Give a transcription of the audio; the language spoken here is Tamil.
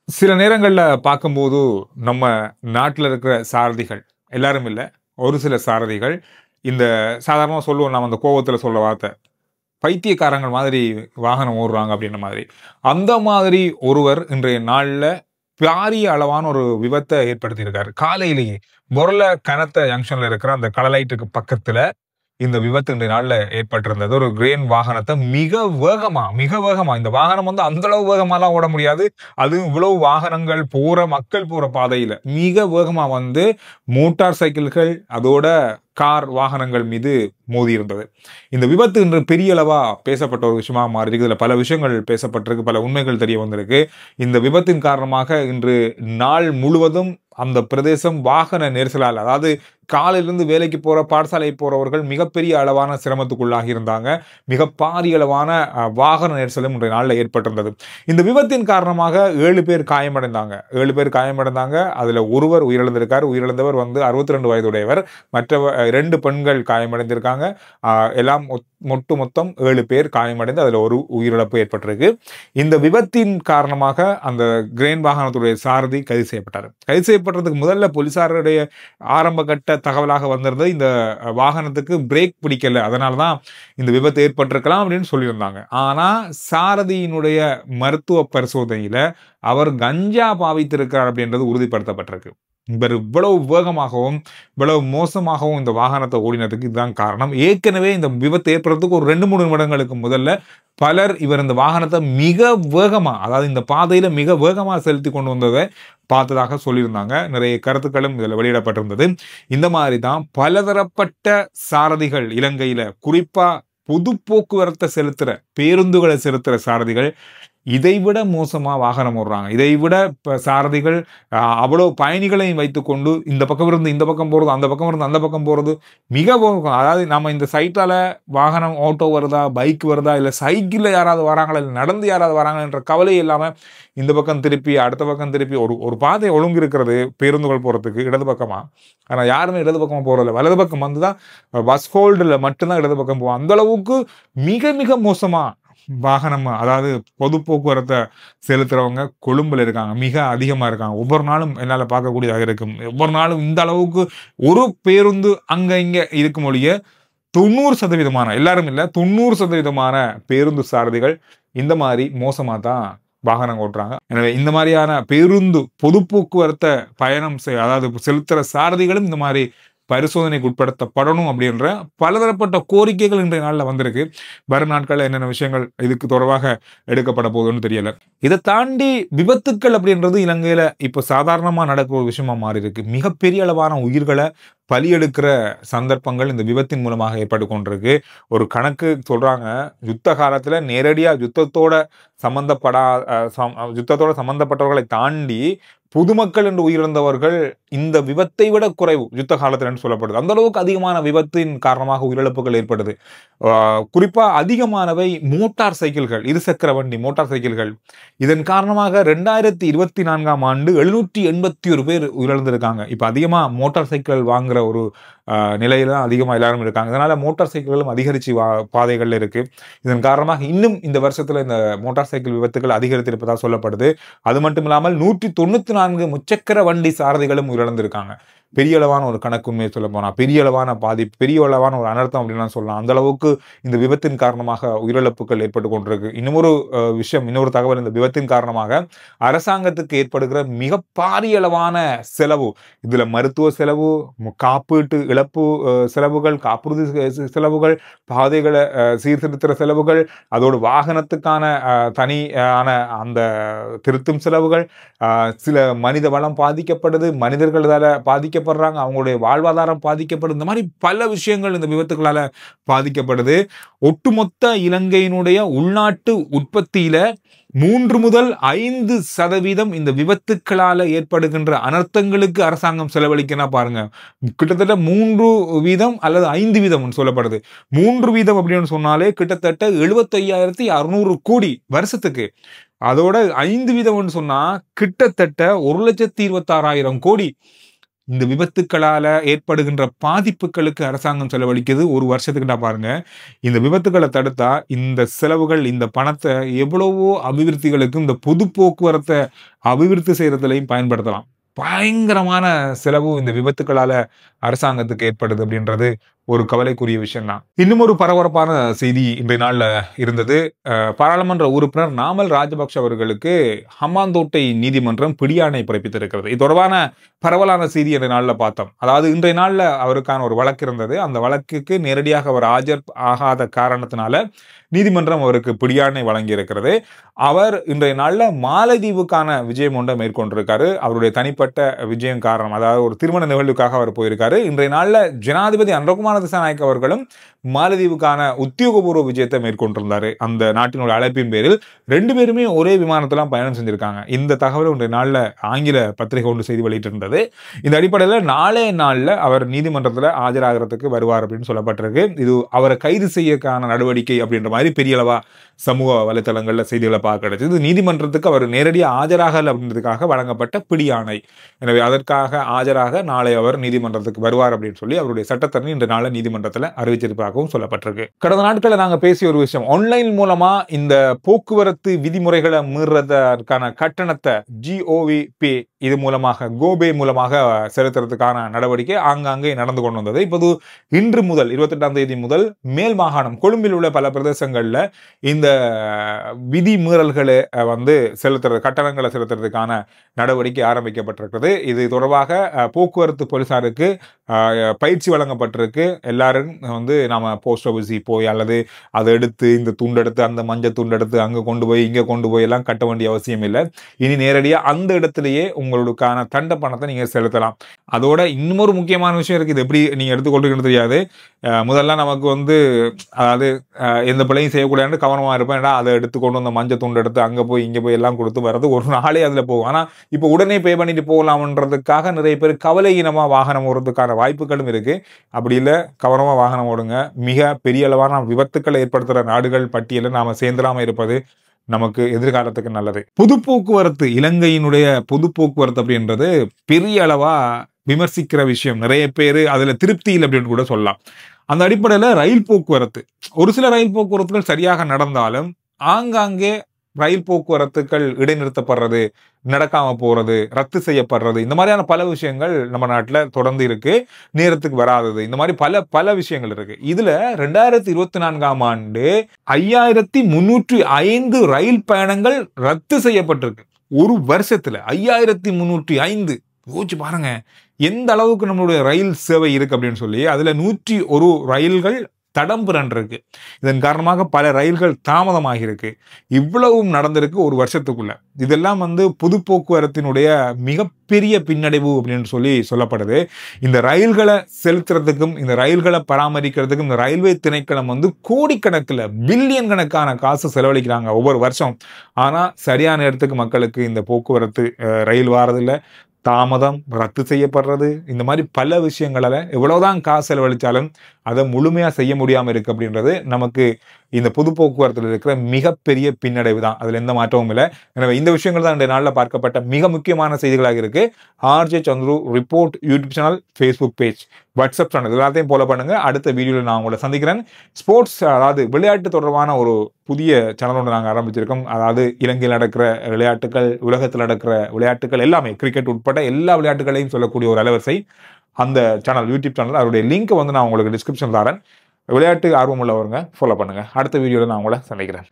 சில நேரங்கள்ல பார்க்கும்போது, நம்ம நாட்டுல இருக்கிற சாரதிகள், எல்லாரும் இல்ல. ஒரு சில சாரதிகள், இந்த சாதாரணமா சொல்லுவோம் நம்ம அந்த கோவத்துல சொல்ற வார்த்தை. பைத்தியக்காரங்கள் மாதிரி வாகனம் ஓட்டுறாங்க அப்படின்ற மாதிரி. அந்த மாதிரி ஒருவர் இன்றைய நாள்ல பாரிய அளவான ஒரு விபத்த ஏற்படுத்தியிருக்காரு. காலையிலேயே. மொரல கனத்த ஜங்ஷன்ல இருக்கிற அந்த கடலைட்டுக்கு பக்கத்துல இந்த விபத்து இன்றைய நாள்ல ஏற்பட்டிருந்தது. ஒரு கிரேன் வாகனத்த மிக வேகமா இந்த வாகனம் வந்து அந்த அளவு வேகமாலாம் ஓட முடியாது. அதுவும் இவ்வளவு வாகனங்கள் போற மக்கள் போற பாதையில மிக வேகமா வந்து மோட்டார் சைக்கிள்கள் அதோட கார் வாகனங்கள் மீது மோதி இருந்தது. இந்த விபத்து இன்று பெரிய அளவா பேசப்பட்ட ஒரு விஷயமா மாறி இருக்கு. இதுல பல விஷயங்கள் பேசப்பட்டிருக்கு. பல உண்மைகள் தெரிய வந்திருக்கு. இந்த விபத்தின் காரணமாக இன்று நாள் முழுவதும் அந்த பிரதேசம் வாகன நெரிசலால், அதாவது காலையிலிருந்து வேலைக்கு போற பாடசாலை போறவர்கள் மிகப்பெரிய அளவான சிரமத்துக்குள்ளாகி இருந்தாங்க. மிக பாரிய அளவான வாகன நெரிசலும் இன்றைய நாள்ல ஏற்பட்டிருந்தது. இந்த விபத்தின் காரணமாக 7 பேர் காயமடைந்தாங்க. 7 பேர் காயமடைந்தாங்க. அதுல ஒருவர் உயிரிழந்திருக்கார். உயிரிழந்தவர் வந்து 62 வயதுடையவர். மற்ற 2 பெண்கள் காயமடைந்திருக்காங்க. எல்லாம் மொத்தம் 7 பேர் காயமடைந்து அதுல ஒரு உயிரிழப்பு ஏற்பட்டிருக்கு. இந்த விபத்தின் காரணமாக அந்த கிரேன் வாகனத்துடைய சாரதி கைது செய்யப்பட்டார். கைது செய்யப்பட்டதுக்கு முதல்ல போலீசாருடைய ஆரம்ப கட்ட தகவலாக வந்திருந்தது, இந்த வாகனத்துக்கு பிரேக் பிடிக்கல, அதனாலதான் இந்த விபத்து ஏற்பட்டிருக்கலாம் அப்படின்னு சொல்லியிருந்தாங்க. ஆனா சாரதியினுடைய மருத்துவ பரிசோதனையில அவர் கஞ்சா பாவித்திருக்கிறார் அப்படின்றது உறுதிப்படுத்தப்பட்டிருக்கு. இவர் இவ்வளவு வேகமாகவும் இவ்வளவு மோசமாகவும் இந்த வாகனத்தை ஓடினதுக்கு இதுதான் காரணம். ஏற்கனவே இந்த விபத்து ஏற்படுறதுக்கு ஒரு 2-3 நிமிடங்களுக்கு முதல்ல பலர் இவர் இந்த வாகனத்தை மிக வேகமா, அதாவது இந்த பாதையில மிக வேகமா செலுத்தி கொண்டு வந்ததை பார்த்ததாக சொல்லியிருந்தாங்க. நிறைய கருத்துக்களும் இதில் வெளியிடப்பட்டிருந்தது. இந்த மாதிரி தான் பலதரப்பட்ட சாரதிகள் இலங்கையில, குறிப்பா பொது போக்குவரத்தை செலுத்துற, பேருந்துகளை செலுத்துற சாரதிகள் இதைவிட மோசமா வாகனம் ஓடுறாங்க. இதைவிட சாரதிகள் அவ்வளவு பயணிகளையும் வைத்துக்கொண்டு இந்த பக்கம் இருந்து இந்த பக்கம் போறது, அந்த பக்கம் இருந்து அந்த பக்கம் போறது மிக அதாவது நம்ம இந்த சைட்டால வாகனம் ஓட்டோ வருதா, பைக் வருதா, இல்ல சைக்கிள்ல யாராவது வராங்களா, இல்ல நடந்து யாராவது வராங்களா என்ற கவலை இல்லாம இந்த பக்கம் திருப்பி அடுத்த பக்கம் திருப்பி ஒரு பாதை ஒழுங்கு இருக்கிறது பேருந்துகள் போறதுக்கு இடது பக்கமா. ஆனா யாருமே இடது பக்கமா போறதில்ல. வலது பக்கம் வந்துதான் பஸ் ஹோல்டுல மட்டும்தான் இடது பக்கம் போவோம். அந்த அளவுக்கு மிக மிக மோசமா வாகனம், அதாவது பொது போக்குவரத்தை செலுத்துறவங்க கொழும்புல இருக்காங்க. மிக அதிகமா இருக்காங்க. ஒவ்வொரு நாளும் என்னால பார்க்கக்கூடியதாக இருக்கும். ஒவ்வொரு நாளும் இந்த அளவுக்கு ஒரு பேருந்து அங்க இங்க இருக்கும் ஒழிய 90% எல்லாரும் இல்ல, 90% பேருந்து சாரதிகள் இந்த மாதிரி மோசமா தான் வாகனம் ஓட்டுறாங்க. எனவே இந்த மாதிரியான பேருந்து பொது போக்குவரத்தை பயணம் அதாவது செலுத்துற சாரதிகளும் இந்த மாதிரி பரிசோதனைக்கு உட்படுத்தப்படணும் அப்படின்ற பலதரப்பட்ட கோரிக்கைகள் இன்றைய நாளில் வந்திருக்கு. வரும் நாட்களில் என்னென்ன விஷயங்கள் இதுக்கு தொடர்பாக எடுக்கப்பட போகுதுன்னு தெரியல. இதை தாண்டி விபத்துக்கள் அப்படின்றது இலங்கையில இப்ப சாதாரணமா நடக்கிற ஒரு விஷயமா மாறி இருக்கு. மிகப்பெரிய அளவான உயிர்களை பலியெடுக்கிற சந்தர்ப்பங்கள் இந்த விபத்தின் மூலமாக ஏற்பட்டு கொண்டிருக்கு. ஒரு கணக்கு சொல்றாங்க, யுத்த காலத்துல நேரடியா யுத்தத்தோட சம்பந்தப்பட்டவர்களை தாண்டி பொதுமக்கள் என்று உயிரிழந்தவர்கள் இந்த விபத்தை விட குறைவு யுத்த காலத்தில் சொல்லப்படுது. அந்த அளவுக்கு அதிகமான விபத்தின் காரணமாக உயிரிழப்புகள் ஏற்படுது. குறிப்பா அதிகமானவை மோட்டார் சைக்கிள்கள், இருசக்கர வண்டி மோட்டார் சைக்கிள்கள். இதன் காரணமாக 2024ஆம் ஆண்டு 781 பேர் உயிரிழந்திருக்காங்க. இப்ப அதிகமா மோட்டார் சைக்கிள் வாங்குற ஒரு நிலையில தான் அதிகமா எல்லாரும் இருக்காங்க. இதனால மோட்டார் சைக்கிள்களும் அதிகரிச்சு பாதைகள்ல இருக்கு. இதன் காரணமாக இன்னும் இந்த வருஷத்துல இந்த மோட்டார் சைக்கிள் விபத்துகள் அதிகரித்திருப்பதாக சொல்லப்படுது. அது மட்டும் இல்லாமல் 194 முச்சக்கர வண்டி சாரதிகளும் உயிரிழந்திருக்காங்க. பெரிய அளவான ஒரு கணக்கு, உண்மையை சொல்ல போனா பெரிய அளவான பாதிப்பு, பெரிய அளவான ஒரு அனர்த்தம் அப்படின்னு சொல்லலாம். அந்த அளவுக்கு இந்த விபத்தின் காரணமாக உயிரிழப்புகள் ஏற்பட்டு கொண்டிருக்கு. இன்னொரு விஷயம், இன்னொரு தகவல், இந்த விபத்தின் காரணமாக அரசாங்கத்துக்கு ஏற்படுகிற மிக பாரிய அளவான செலவு, இதுல மருத்துவ செலவு, காப்பீட்டு இழப்பு செலவுகள், காப்புறுதி செலவுகள், பாதைகளை சீர்திருத்துற செலவுகள், அதோடு வாகனத்துக்கான தனியான அந்த திருத்தும் செலவுகள், சில மனித வளம் பாதிக்கப்படுது, மனிதர்களால பாதிக்கப்படுறாங்க, அவங்களுடைய வாழ்வாதாரம் பாதிக்கப்படுது. இந்த மாதிரி பல விஷயங்கள் இந்த விபத்துகளால பாதிக்கப்படுது. ஒட்டுமொத்த இலங்கையினுடைய உள்நாட்டு உற்பத்தியில 3 முதல் 5% இந்த விபத்துக்களால ஏற்படுகின்ற அனர்த்தங்களுக்கு அரசாங்கம் செலவழிக்கணும். பாருங்க, கிட்டத்தட்ட 3% அல்லது 5% சொல்லப்படுது. 3% அப்படின்னு சொன்னாலே கிட்டத்தட்ட 75,600 கோடி வருஷத்துக்கு. அதோட 5% சொன்னா கிட்டத்தட்ட 1,26,000 கோடி. இந்த விபத்துக்களால ஏற்படுகின்ற பாதிப்புகளுக்கு அரசாங்கம் செலவழிக்கிறது ஒரு வருஷத்துக்கு. நான் பாருங்க, இந்த விபத்துக்களை தடுத்தா இந்த செலவுகள், இந்த பணத்தை எவ்வளவோ அபிவிருத்திகளுக்கும் இந்த பொது போக்குவரத்தை அபிவிருத்தி செய்யறதுலையும் பயன்படுத்தலாம். பயங்கரமான செலவு இந்த விபத்துக்களால அரசாங்கத்துக்கு ஏற்படுது அப்படின்றது ஒரு கவலைக்குரிய விஷயம் தான். இன்னும் ஒரு பரபரப்பான செய்தி இன்றைய நாள்ல இருந்தது. பாராளுமன்ற உறுப்பினர் நாமல் ராஜபக்ஷ அவர்களுக்கு ஹம்பாந்தோட்டை நீதிமன்றம் பிடியாணை பிறப்பித்திருக்கிறது. இது தொடர்பான பரவலான செய்தி இன்றைய நாள்ல பார்த்தோம். அதாவது இன்றைய நாள்ல அவருக்கான ஒரு வழக்கு இருந்தது. அந்த வழக்குக்கு நேரடியாக அவர் ஆஜர் ஆகாத காரணத்தினால நீதிமன்றம் அவருக்கு பிடியாணை வழங்கி இருக்கிறது. அவர் இன்றைய நாள்ல மாலத்தீவுக்கான விஜயம் ஒன்றை மேற்கொண்டிருக்காரு. அவருடைய தனிப்பட்ட விஜயம் காரணம், அதாவது ஒரு திருமண நிகழ்வுக்காக அவர் போயிருக்காரு. இன்றைய நாள்ல ஜனாதிபதி அனுரகுமார திசாநாயக்க அவர்களும் மாலத்தீவுக்கான உத்தியோகபூர்வ விஜயத்தை மேற்கொண்டிருந்தாரு. அந்த நாட்டினுடைய அழைப்பின் பேரில் 2 பேருமே ஒரே விமானத்துல பயணம் செஞ்சிருக்காங்க. இந்த தகவல் இன்றைய நாள்ல ஆங்கில பத்திரிகை ஒன்று செய்தி வெளியிட்டிருந்தது. இந்த அடிப்படையில் நாளைய நாள்ல அவர் நீதிமன்றத்தில் ஆஜராகிறதுக்கு வருவார் அப்படின்னு சொல்லப்பட்டிருக்கு. இது அவரை கைது செய்யக்கான நடவடிக்கை அப்படின்ற மாதிரி பெரிய அளவா சமூக வலைத்தளங்கள்ல செய்திகளை பார்க்க கிடைச்சது. நீதிமன்றத்துக்கு அவர் நேரடியாக ஆஜராகல அப்படின்றதுக்காக வழங்கப்பட்ட பிடியாணை. எனவே அதற்காக ஆஜராக நாளை அவர் நீதிமன்றத்துக்கு வருவார் அப்படின்னு சொல்லி அவருடைய சட்டத்தரணி இன்று நாளை நீதிமன்றத்தில் அறிவிச்சிருப்பதாகவும் சொல்லப்பட்டிருக்கு. கடந்த நாட்களில் நாங்கள் பேசிய ஒரு விஷயம், ஆன்லைன் மூலமா இந்த போக்குவரத்து விதிமுறைகளை மீறதற்கான கட்டணத்தை GOV பே இது மூலமாக கோபே மூலமாக செலுத்துறதுக்கான நடவடிக்கை ஆங்காங்கே நடந்து கொண்டு வந்தது. இப்போது இன்று முதல் 28ஆம் தேதி முதல் மேல் மாகாணம் கொழும்பில் உள்ள பல பிரதேசங்கள்ல இந்த விதி மீறல்களை செலுத்துறது, கட்டணங்களை செலுத்துறதுக்கான நடவடிக்கை ஆரம்பிக்கப்பட்டிருக்கிறது. இது தொடர்பாக போக்குவரத்து போலீசாருக்கு பயிற்சி வழங்கப்பட்டிருக்கு. எல்லாரும் நாம போஸ்ட் ஆஃபீஸ் போய் அல்லது அதை எடுத்து இந்த துண்டெடுத்து அந்த மஞ்சள் துண்டெடுத்து அங்க கொண்டு போய் இங்க கொண்டு போய் எல்லாம் கட்ட வேண்டிய அவசியம் இல்லை. இனி நேரடியா அந்த இடத்திலேயே உங்களுக்கான தண்ட பணத்தை நீங்க செலுத்தலாம். அதோட இன்னொரு முக்கியமான விஷயம் இருக்கு. இது எப்படி நீங்க எடுத்துக்கொள்றீங்கன்னு தெரியாது. முதல்ல நமக்கு அதாவது எந்த பிள்ளையும் செய்யக்கூடாதுன்னு கவனமா இருப்பேன். அதை எடுத்துக்கொண்டு அந்த மஞ்சள் துண்டு எடுத்து அங்க போய் இங்க போய் எல்லாம் கொடுத்து வர்றது ஒரு நாளே அதுல போகும். ஆனா இப்ப உடனே பே பண்ணிட்டு போகலாம்ன்றதுக்காக நிறைய பேர் கவலையினமா வாகனம் ஓடுறதுக்கான வாய்ப்புகளும் இருக்கு. அப்படி இல்லை, கவனமா வாகனம் ஓடுங்க. மிக பெரிய அளவான விபத்துக்களை ஏற்படுத்துற நாடுகள் பட்டியலில் நாம சேர்ந்துடாம இருப்பது நமக்கு எதிர்காலத்துக்கு நல்லது. பொது போக்குவரத்து, இலங்கையினுடைய பொது போக்குவரத்து அப்படின்றது பெரிய அளவா விமர்சிக்கிற விஷயம். நிறைய பேர் அதுல திருப்தி இல்லை அப்படின்னு கூட சொல்லலாம். அந்த அடிப்படையில ரயில் போக்குவரத்து, ஒரு சில ரயில் போக்குவரத்துகள் சரியாக நடந்தாலும் ஆங்காங்கே ரயில் போக்குவரத்துகள் இடைநிறுத்தப்படுறது, நடக்காம போறது, ரத்து செய்யப்படுறது, இந்த மாதிரியான பல விஷயங்கள் நம்ம நாட்டில் தொடர்ந்து இருக்கு. நேரத்துக்கு வராதது, இந்த மாதிரி பல விஷயங்கள் இருக்கு. இதுல 2024ஆம் ஆண்டு 5305 ரயில் பயணங்கள் ரத்து செய்யப்பட்டிருக்கு. ஒரு வருஷத்துல 5305. யோசிச்சு பாருங்க எந்த அளவுக்கு நம்மளுடைய ரயில் சேவை இருக்கு அப்படின்னு சொல்லி. அதுல 101 ரயில்கள் தடம் புரண்டிருக்கு. இதன் காரணமாக பல ரயில்கள் தாமதமாகி இருக்கு. இவ்வளவும் நடந்திருக்கு ஒரு வருஷத்துக்குள்ள. இதெல்லாம் பொது போக்குவரத்தினுடைய மிகப்பெரிய பின்னடைவு அப்படின்னு சொல்லப்படுது. இந்த ரயில்களை செலுத்துறதுக்கும் இந்த ரயில்களை பராமரிக்கிறதுக்கும் இந்த ரயில்வே திணைக்களம் கோடிக்கணக்கில் பில்லியன் கணக்கான காசு செலவழிக்கிறாங்க ஒவ்வொரு வருஷம். ஆனா சரியான நேரத்துக்கு மக்களுக்கு இந்த போக்குவரத்து ரயில் வாரதில்லை, தாமதம், ரத்து செய்யப்படுறது, இந்த மாதிரி பல விஷயங்களால எவ்வளவுதான் காசு செலவழிச்சாலும் அதை முழுமையா செய்ய முடியாம இருக்கு அப்படின்றது நமக்கு இந்த பொது போக்குவரத்தில் இருக்கிற மிகப்பெரிய பின்னடைவு தான். அதுல எந்த மாற்றமும் இல்லை. எனவே இந்த விஷயங்கள் தான் இந்த நாளில் பார்க்கப்பட்ட மிக முக்கியமான செய்திகளாக இருக்கு. RJ Chandru report YouTube channel, Facebook page, WhatsApp channel எல்லாத்தையும் ஃபாலோ பண்ணுங்க. அடுத்த வீடியோவில் நான் உங்களை சந்திக்கிறேன். ஸ்போர்ட்ஸ், அதாவது விளையாட்டு தொடர்பான ஒரு புதிய சேனல் ஒன்று நாங்கள் ஆரம்பிச்சிருக்கோம். அதாவது இலங்கையில் நடக்கிற விளையாட்டுகள், உலகத்தில் நடக்கிற விளையாட்டுகள் எல்லாமே, கிரிக்கெட் உட்பட எல்லா விளையாட்டுகளையும் சொல்லக்கூடிய ஒரு அலைவரிசை அந்த சேனல், யூடியூப் சேனல். அதோடைய லிங்க் நான் உங்களுக்கு டிஸ்கிரிப்ஷன் தரேன். விளையாட்டு ஆர்வம் உள்ளவங்க ஃபாலோ பண்ணுங்க. அடுத்த வீடியோவில் நான் உங்களை சந்திக்கிறேன்.